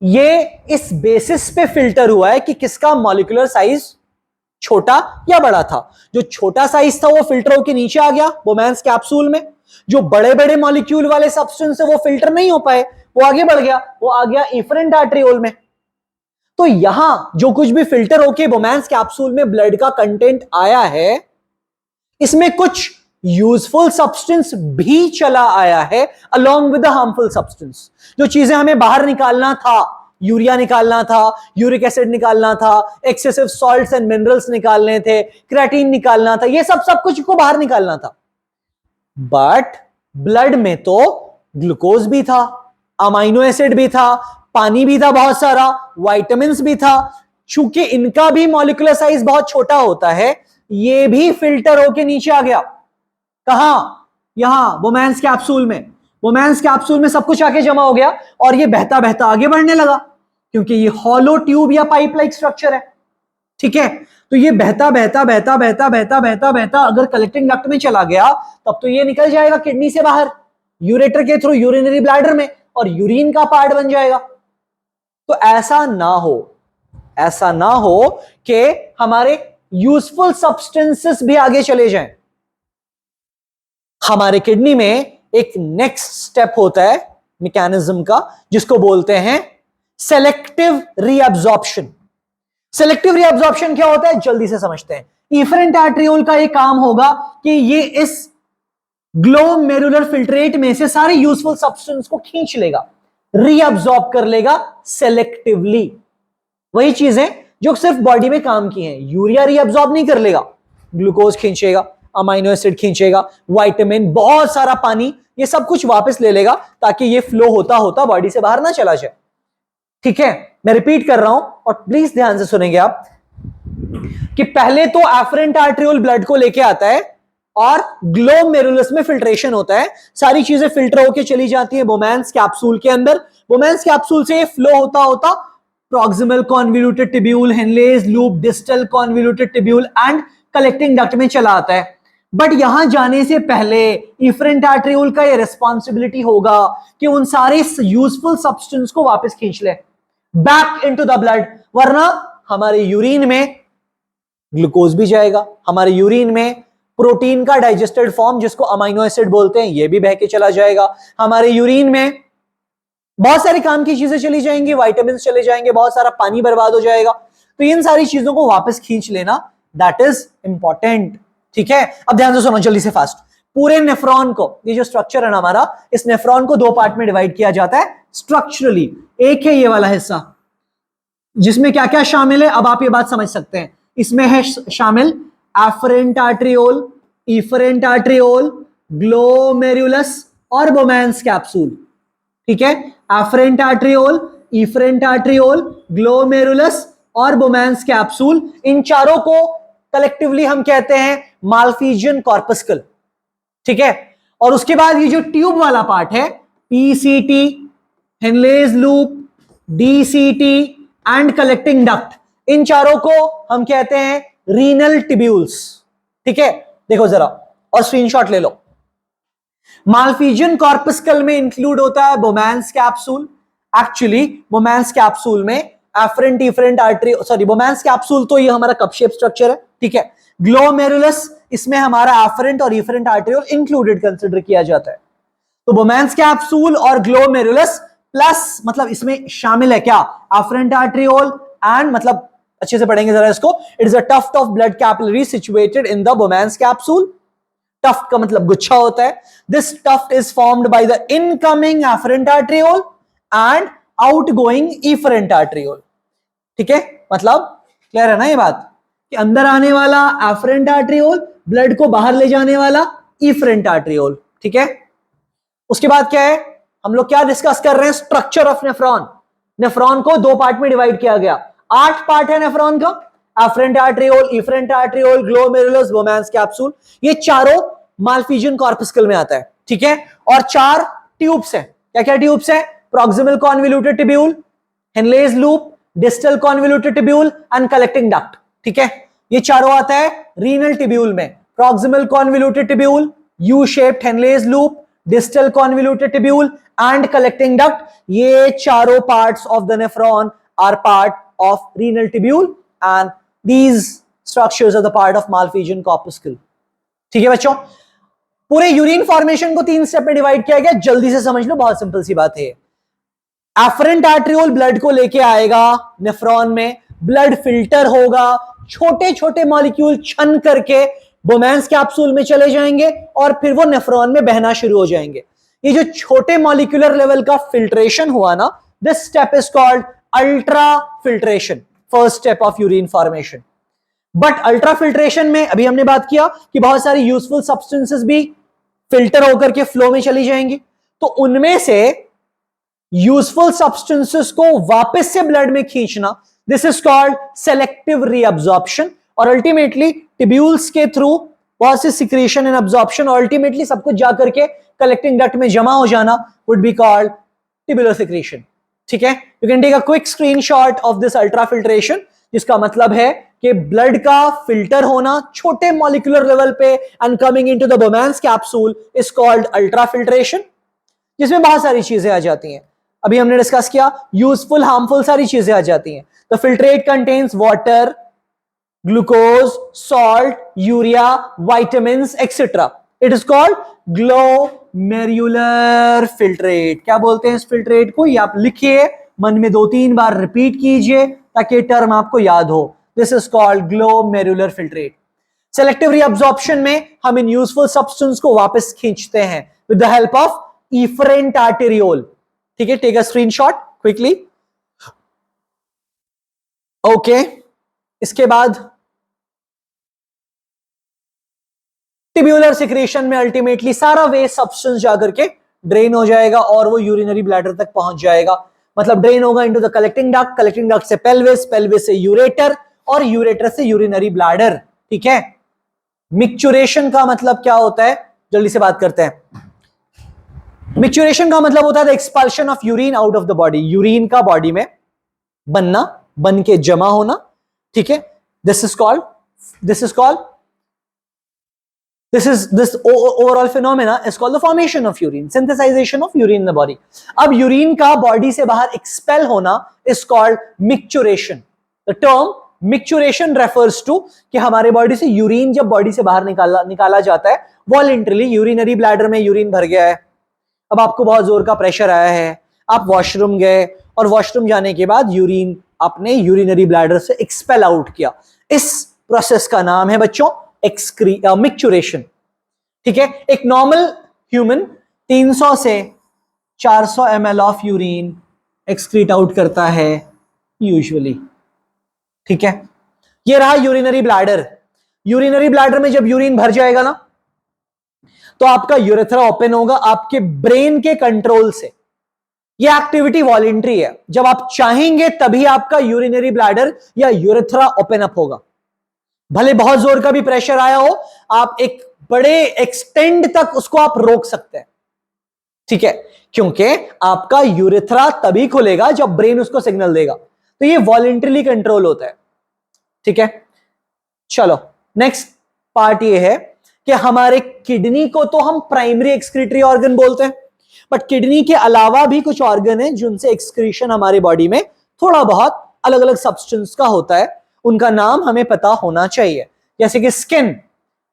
ये इस बेसिस पे फिल्टर हुआ है कि किसका मॉलिक्यूलर साइज छोटा या बड़ा था। जो छोटा साइज था वो फिल्टर होकर नीचे आ गया बोमेंस कैप्सूल में, जो बड़े बड़े मॉलिक्यूल वाले सब्सटेंस है वो फिल्टर नहीं हो पाए, वो आगे बढ़ गया, वो आ गया इफरेंट आर्ट्रियोल में। तो यहां जो कुछ भी फिल्टर होके बोमेंस कैप्सूल में ब्लड का कंटेंट आया है इसमें कुछ यूजफुल सब्सटेंस भी चला आया है along with the harmful substance. जो चीजें हमें बाहर निकालना था, यूरिया निकालना था, यूरिक एसिड निकालना था, एक्सेसिव सॉल्ट्स एंड मिनरल्स निकालने थे, क्रेटीन निकालना था, ये सब कुछ को बाहर निकालना था। बट ब्लड में तो ग्लूकोज भी था, अमाइनो एसिड भी था, पानी भी था बहुत सारा, विटामिन्स भी था। चूंकि इनका भी मॉलिक्यूलर साइज बहुत छोटा होता है ये भी फिल्टर होके नीचे आ गया। कहां? यहां बोमेंस कैप्सूल में। बोमेंस कैप्सूल में सब कुछ आके जमा हो गया और ये बहता बहता आगे बढ़ने लगा क्योंकि ये हॉलो ट्यूब या पाइप लाइक स्ट्रक्चर है। ठीक है, तो ये बहता बहता बहता बहता बहता बहता बहता अगर कलेक्टिंग डक्ट में चला गया तब तो ये निकल जाएगा किडनी से बाहर यूरेटर के थ्रू यूरिनरी ब्लैडर में और यूरिन का पार्ट बन जाएगा। तो ऐसा ना हो कि हमारे यूजफुल सब्सटेंसेस भी आगे चले जाएं। हमारे किडनी में एक नेक्स्ट स्टेप होता है मैकेनिज्म का जिसको बोलते हैं सेलेक्टिव रीअब्जॉर्प्शन। सेलेक्टिव रीअब्जॉर्प्शन क्या होता है जल्दी से समझते हैं। इफरेंट आर्ट्रियोल का एक काम होगा कि ये इस ग्लोमेरुलर फिल्ट्रेट में से सारे यूजफुल सब्सटेंस को खींच लेगा, रीअब्जॉर्ब कर लेगा सेलेक्टिवली। वही चीजें जो सिर्फ बॉडी में काम की हैं। यूरिया रीअब्जॉर्ब नहीं कर लेगा, ग्लूकोज खींचेगा, अमाइनो एसिड खींचेगा, विटामिन, बहुत सारा पानी, ये सब कुछ वापस ले लेगा ताकि ये फ्लो होता होता बॉडी से बाहर ना चला जाए। ठीक है, मैं रिपीट कर रहा हूं और प्लीज ध्यान से सुनेंगे आप कि पहले तो एफरेंट आर्ट्रियोल ब्लड को लेके आता है और ग्लोमेरुलस में फिल्ट्रेशन होता है। सारी चीजें फिल्टर होके चली जाती है बोमेंस कैप्सूल के अंदर। बोमेंस कैप्सूल से फ्लो होता होता proximal convoluted tubule, Henle's loop, distal convoluted tubule and collecting duct में चला आता है। बट यहां जाने से पहले इफरेंट आर्ट्रियोल का ये रिस्पॉन्सिबिलिटी होगा कि उन सारे यूजफुल सब्सटेंस को वापस खींच ले बैक इनटू द ब्लड, वरना हमारे यूरिन में ग्लूकोज भी जाएगा, हमारे यूरिन में प्रोटीन का डाइजेस्टेड फॉर्म जिसको अमाइनो एसिड बोलते हैं ये भी बह के चला जाएगा, हमारे यूरिन में बहुत सारे काम की चीजें चली जाएंगी, विटामिन चले जाएंगे, बहुत सारा पानी बर्बाद हो जाएगा। तो इन सारी चीजों को वापस खींच लेना दैट इज इंपॉर्टेंट। ठीक है, अब ध्यान से सुनो जल्दी से फास्ट। पूरे नेफ्रॉन को, ये जो स्ट्रक्चर है ना हमारा, इस नेफ्रॉन को दो पार्ट में डिवाइड किया जाता है स्ट्रक्चरली। एक है ये वाला हिस्सा जिसमें क्या क्या शामिल है, अब आप ये बात समझ सकते हैं। इसमें है शामिल afferent arteriole, efferent arteriole, glomerulus और बोमेंस कैप्सूल। ठीक है, afferent arteriole, efferent arteriole, glomerulus और बोमेंस कैप्सूल, इन चारों को कलेक्टिवली हम कहते हैं माल्फिजियन कॉर्पस्कल, ठीक है। और उसके बाद ये जो ट्यूब वाला पार्ट है, PCT, Henle's loop, DCT and collecting duct, इन चारों को हम कहते हैं रीनल टिब्यूल्स, ठीक है। देखो जरा और स्क्रीनशॉट ले लो। माल्फिजियन कॉर्पस्कल में इंक्लूड होता है Bowman's capsule. Actually Bowman's capsule में afferent efferent artery, sorry Bowman's capsule तो ये हमारा कप शेप स्ट्रक्चर है, ठीक है। ग्लोमेरुलस, इसमें हमारा एफरेंट और इफरेंट आर्टरियोल इंक्लूडेड कंसिडर किया जाता है। तो बोमैन्स कैप्सूल और ग्लोमेरुलस प्लस मतलब इसमें शामिल है क्या, एफरेंट आर्टरियोल एंड मतलब अच्छे से पढ़ेंगे जरा इसको, it is a tuft of blood capillary situated in the Bowman's capsule. Tuft का मतलब गुच्छा होता है। This tuft is formed by the incoming afferent arteriole and outgoing efferent arteriole, ठीक है। मतलब क्लियर है ना ये बात कि अंदर आने वाला एफरेंट आर्टरियोल, ब्लड को बाहर ले जाने वाला इफरेंट आर्टरियोल, ठीक है। उसके बाद क्या है, हम लोग क्या डिस्कस कर रहे हैं, स्ट्रक्चर ऑफ नेफ्रॉन। नेफ्रॉन को दो पार्ट में डिवाइड किया गया, 8 पार्ट है नेफ्रॉन का, afferent arteriole, efferent arteriole, glomerulus, Bowman's capsule, ये चारों माल्फिजियन कॉर्पस्कल में आता है, ठीक है। और 4 ट्यूब्स हैं, क्या क्या ट्यूब्स हैं, proximal convoluted tubule, Henle's loop, distal convoluted tubule and collecting duct, ठीक है। ये चारों आता है रीनल ट्यूब्यूल में, proximal convoluted tubule, U shaped Henle's loop, distal convoluted tubule and collecting duct, ये चारों parts of the nephron are part of renal tubule and these structures are the part of Malpighian corpuscle, ठीक है बच्चों। पूरे urine formation को 3 step में divide किया गया, जल्दी से समझ लो, बहुत सिंपल सी बात है। एफरेंट आर्टरियोल ब्लड को लेके आएगा नेफ्रॉन में, ब्लड फिल्टर होगा, छोटे छोटे मॉलिक्यूल छन करके बोमैन्स कैप्सूल में चले जाएंगे और फिर वो नेफ्रॉन में बहना शुरू हो जाएंगे। ये जो छोटे मॉलिक्यूलर लेवल का फिल्ट्रेशन हुआ ना, this step is called ultra filtration, first step of urine formation. But ultra filtration में अभी हमने बात किया कि बहुत सारी यूजफुल सब्सटेंसेस भी फिल्टर होकर के फ्लो में चली जाएंगी, तो उनमें से यूजफुल सब्सटेंसेस को वापस से ब्लड में खींचना, this is called selective reabsorption. और अल्टीमेटली टिब्यूल्स के थ्रू बहुत सी सिक्रीशन एंड अब्जॉर्प्शन और अल्टीमेटली सब कुछ जाकर के कलेक्टिंग डक्ट में जमा हो जाना would be called tubular secretion, ठीक है। You can take a quick screenshot of this ultrafiltration, जिसका मतलब है कि ब्लड का फिल्टर होना छोटे मॉलिक्यूलर लेवल पे and coming into the Bowman's capsule is called ultrafiltration, जिसमें बहुत सारी चीजें आ जाती हैं। अभी हमने डिस्कस किया यूजफुल हार्मफुल सारी चीजें आ जाती हैं। The filtrate contains water, glucose, salt, urea, vitamins, etc. It is called glomerular filtrate. क्या बोलते हैं इस फिल्ट्रेट को, ये आप लिखिए, मन में 2-3 बार रिपीट कीजिए ताकि टर्म आपको याद हो। This is called glomerular filtrate. Selective reabsorption में हम इन यूजफुल सब्सटेंस को वापस खींचते हैं with the help of efferent arteriole, ठीक है। Take a screenshot quickly, okay. इसके बाद टिब्यूलर सिक्रेशन में अल्टीमेटली सारा वेस्ट सब्सटेंस जाकर के ड्रेन हो जाएगा और वो यूरिनरी ब्लैडर तक पहुंच जाएगा, मतलब ड्रेन होगा into the collecting duct, collecting duct से पेल्विस, पेल्विस से यूरेटर और यूरेटर से यूरिनरी ब्लैडर, ठीक है। मिक्चुरेशन का मतलब क्या होता है, जल्दी से बात करते हैं। मिक्चुरेशन का मतलब होता है the expulsion of urine out of the body, urine का बॉडी में बनना, बन के जमा होना, ठीक है। This is called this overall phenomena is called the formation of urine, synthesization of urine in the body. अब यूरिन का बॉडी से बाहर एक्सपेल होना is called micturition. The term micturition refers to कि हमारे बॉडी से यूरिन जब body से बाहर निकाला जाता है वॉलंटरली, यूरिनरी ब्लैडर में यूरिन भर गया है, अब आपको बहुत जोर का प्रेशर आया है, आप वॉशरूम गए और वॉशरूम जाने के बाद यूरिन आपने यूरिनरी ब्लैडर से एक्सपेल आउट किया, इस प्रोसेस का नाम है बच्चों मिक्चुरेशन, ठीक है। एक नॉर्मल ह्यूमन 300 से 400 ml of urine excrete out करता है यूजुअली, ठीक है। ये रहा यूरिनरी ब्लैडर। यूरिनरी ब्लैडर में जब यूरिन भर जाएगा ना तो आपका यूरेथ्रा ओपन होगा आपके ब्रेन के कंट्रोल से। ये एक्टिविटी वॉलंटरी है, जब आप चाहेंगे तभी आपका यूरिनरी ब्लैडर या यूरेथ्रा ओपन अप होगा। भले बहुत जोर का भी प्रेशर आया हो, आप एक बड़े एक्सटेंड तक उसको आप रोक सकते हैं, ठीक है, क्योंकि आपका यूरेथ्रा तभी खुलेगा जब ब्रेन उसको सिग्नल देगा। तो ये वॉलेंटरीली कंट्रोल होता है, ठीक है। चलो नेक्स्ट पार्ट ये है कि हमारे किडनी को तो हम प्राइमरी एक्सक्रीटरी ऑर्गन बोलते हैं, बट किडनी के अलावा भी कुछ ऑर्गन है जिनसे एक्सक्रीशन हमारे बॉडी में थोड़ा बहुत अलग अलग सब्सटेंस का होता है, उनका नाम हमें पता होना चाहिए। जैसे कि स्किन,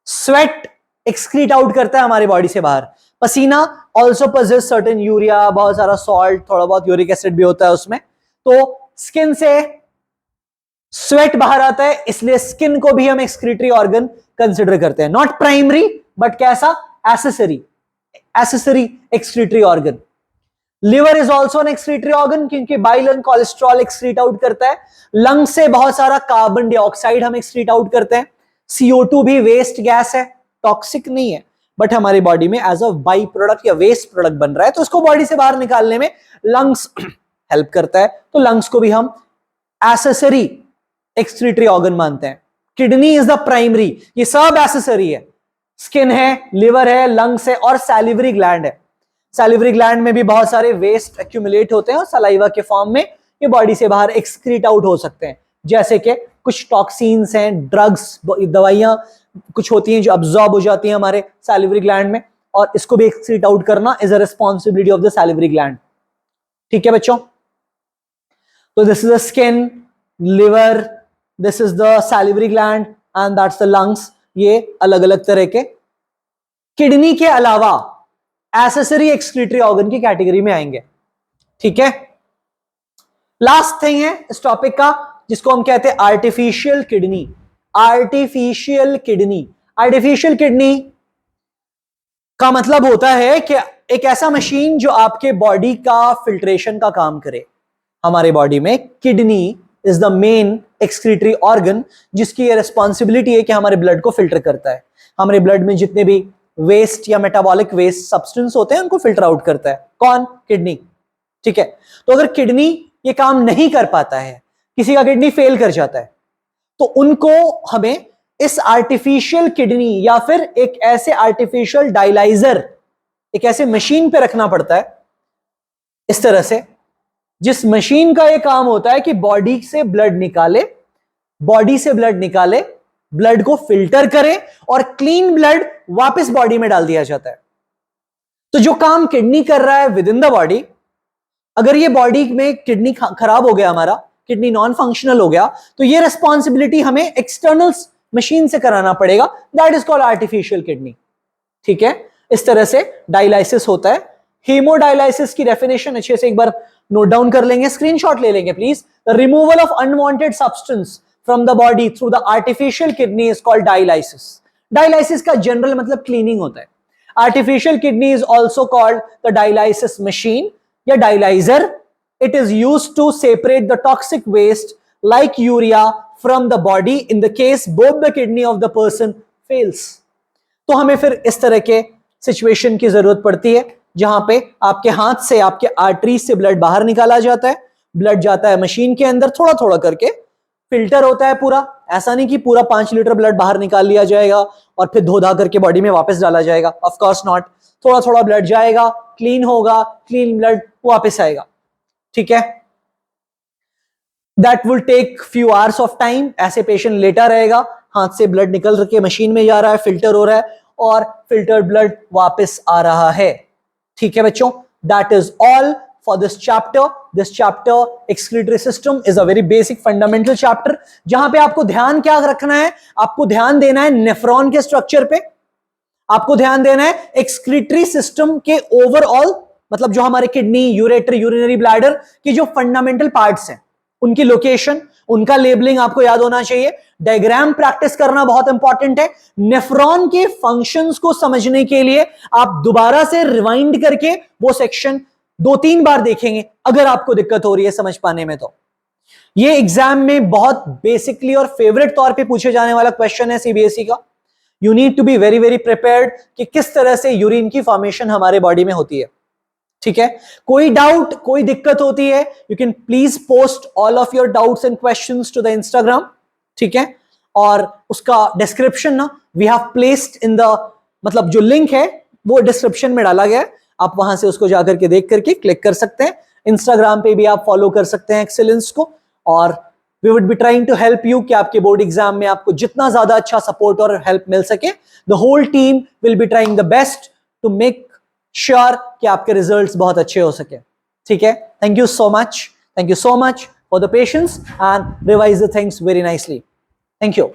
स्वेट एक्सक्रीट आउट करता है हमारे बॉडी से बाहर। पसीना ऑल्सो पजेस सर्टेन यूरिया, बहुत सारा सॉल्ट, थोड़ा बहुत यूरिक एसिड भी होता है उसमें। तो स्किन से स्वेट बाहर आता है, इसलिए स्किन को भी हम एक्सक्रीटरी ऑर्गन कंसिडर करते हैं। नॉट प्राइमरी बट कैसा, accessory excretory organ. Liver is also an excretory organ क्योंकि bile and cholesterol excrete out करता है। लंग से बहुत सारा कार्बन डाइऑक्साइड हम एक्सक्रीट आउट करते हैं। CO2 भी वेस्ट गैस है, टॉक्सिक नहीं है, बट हमारी बॉडी में एज अ बाई प्रोडक्ट या वेस्ट प्रोडक्ट बन रहा है, तो उसको बॉडी से बाहर निकालने में लंग्स हेल्प करता है। तो लंग्स को भी हम एसेसरी एक्सक्रीटरी ऑर्गन मानते हैं। किडनी इज द प्राइमरी, ये सब एसेसरी है। स्किन है, लिवर है, लंग्स है और सैलिवरी ग्लैंड है। सैलिवरी ग्लैंड में भी बहुत सारे वेस्ट एक्यूमुलेट होते हैं और सलाइवा के फॉर्म में ये बॉडी से बाहर एक्सक्रीट आउट हो सकते हैं। जैसे कि कुछ टॉक्सिन्स हैं, ड्रग्स, दवाइयां कुछ होती हैं जो अब्सॉर्ब हो जाती हैं हमारे सैलिवरी ग्लैंड में, और इसको भी एक्सक्रीट आउट करना is a responsibility of the salivary gland, ठीक है बच्चों। तो this is the skin, liver, this is the salivary gland and that's the lungs. ये अलग अलग तरह के किडनी के अलावा एसेसरी एक्सक्रीटरी ऑर्गन की कैटेगरी में आएंगे, ठीक है। लास्ट थिंग है इस टॉपिक का जिसको हम कहते हैं artificial kidney. Artificial kidney, artificial kidney का मतलब होता है कि एक ऐसा मशीन जो आपके बॉडी का फिल्ट्रेशन का काम करे। हमारे बॉडी में kidney is the main excretory organ जिसकी ये रिस्पॉन्सिबिलिटी है कि हमारे ब्लड को फिल्टर करता है। हमारे ब्लड में जितने भी वेस्ट या मेटाबॉलिक वेस्ट सब्सटेंस होते हैं उनको फिल्टर आउट करता है। कौन? किडनी, ठीक है। तो अगर किडनी ये काम नहीं कर पाता है, किसी का किडनी फेल कर जाता है, तो उनको हमें इस आर्टिफिशियल किडनी या फिर एक ऐसे आर्टिफिशियल डायलाइजर, एक ऐसे मशीन पे रखना पड़ता है इस तरह से, जिस मशीन का यह काम होता है कि बॉडी से ब्लड निकाले, बॉडी से ब्लड निकाले, ब्लड को फिल्टर करे और क्लीन ब्लड वापस बॉडी में डाल दिया जाता है। तो जो काम किडनी कर रहा है विद इन द बॉडी, अगर ये बॉडी में किडनी खराब हो गया, हमारा किडनी नॉन फंक्शनल हो गया, तो ये रिस्पॉन्सिबिलिटी हमें एक्सटर्नल मशीन से कराना पड़ेगा। That is called artificial kidney, ठीक है। इस तरह से डायलाइसिस होता है। हीमोडायलाइसिस की डेफिनेशन अच्छे से एक बार नोट डाउन कर लेंगे, स्क्रीनशॉट ले लेंगे please. The removal of unwanted substance from the body through the artificial kidney is called dialysis. Dialysis का जनरल मतलब क्लीनिंग होता है। Artificial kidney is also called the dialysis machine या dialyser. It is used to separate the toxic waste like urea from the body in the case both the kidney of the person fails। तो हमें फिर इस तरह के situation की जरूरत पड़ती है जहां पे आपके हाथ से, आपके आर्टरीज से ब्लड बाहर निकाला जाता है, ब्लड जाता है मशीन के अंदर, थोड़ा थोड़ा करके फिल्टर होता है पूरा। ऐसा नहीं कि पूरा 5 लीटर ब्लड बाहर निकाल लिया जाएगा और फिर धो धा करके बॉडी में वापस डाला जाएगा, ऑफ कोर्स नॉट। थोड़ा थोड़ा ब्लड जाएगा, क्लीन होगा, क्लीन ब्लड वापस आएगा, ठीक है। That will take few hours of time। ऐसे पेशेंट लेटा रहेगा, हाथ से ब्लड निकल के मशीन में जा रहा है, फिल्टर हो रहा है और फिल्टर ब्लड वापस आ रहा है, ठीक है बच्चों। That is all for this chapter। This chapter excretory system is a very basic fundamental chapter जहां पे आपको ध्यान क्या रखना है, आपको ध्यान देना है नेफ्रॉन के स्ट्रक्चर पे, आपको ध्यान देना है एक्सक्रीटरी सिस्टम के ओवरऑल, मतलब जो हमारे किडनी, यूरेटर, यूरिनरी ब्लैडर की जो फंडामेंटल पार्ट्स हैं, उनकी लोकेशन, उनका लेबलिंग आपको याद होना चाहिए। डायग्राम प्रैक्टिस करना बहुत इंपॉर्टेंट है। नेफ्रॉन के फंक्शंस को समझने के लिए आप दोबारा से रिवाइंड करके वो सेक्शन 2-3 बार देखेंगे अगर आपको दिक्कत हो रही है समझ पाने में। तो ये एग्जाम में बहुत बेसिकली और फेवरेट तौर पे पूछे जाने वाला क्वेश्चन है सीबीएसई का। You need to be very very prepared कि किस तरह से यूरिन की फॉर्मेशन हमारे बॉडी में होती है, ठीक है। कोई डाउट, कोई दिक्कत होती है, you can please post all of your doubts and questions to the Instagram, ठीक है। और उसका डिस्क्रिप्शन ना we have placed in the, मतलब जो लिंक है वो डिस्क्रिप्शन में डाला गया है, आप वहां से उसको जाकर के देख करके क्लिक कर सकते हैं। इंस्टाग्राम पे भी आप फॉलो कर सकते हैं एक्सेलेंस को, और we would be trying to help you कि आपके बोर्ड एग्जाम में आपको जितना ज्यादा अच्छा सपोर्ट और हेल्प मिल सके। The whole team will be trying the best to make sure कि आपके रिजल्ट्स बहुत अच्छे हो सके। ठीक है, thank you so much, thank you so much for the patience and revise the things very nicely. Thank you.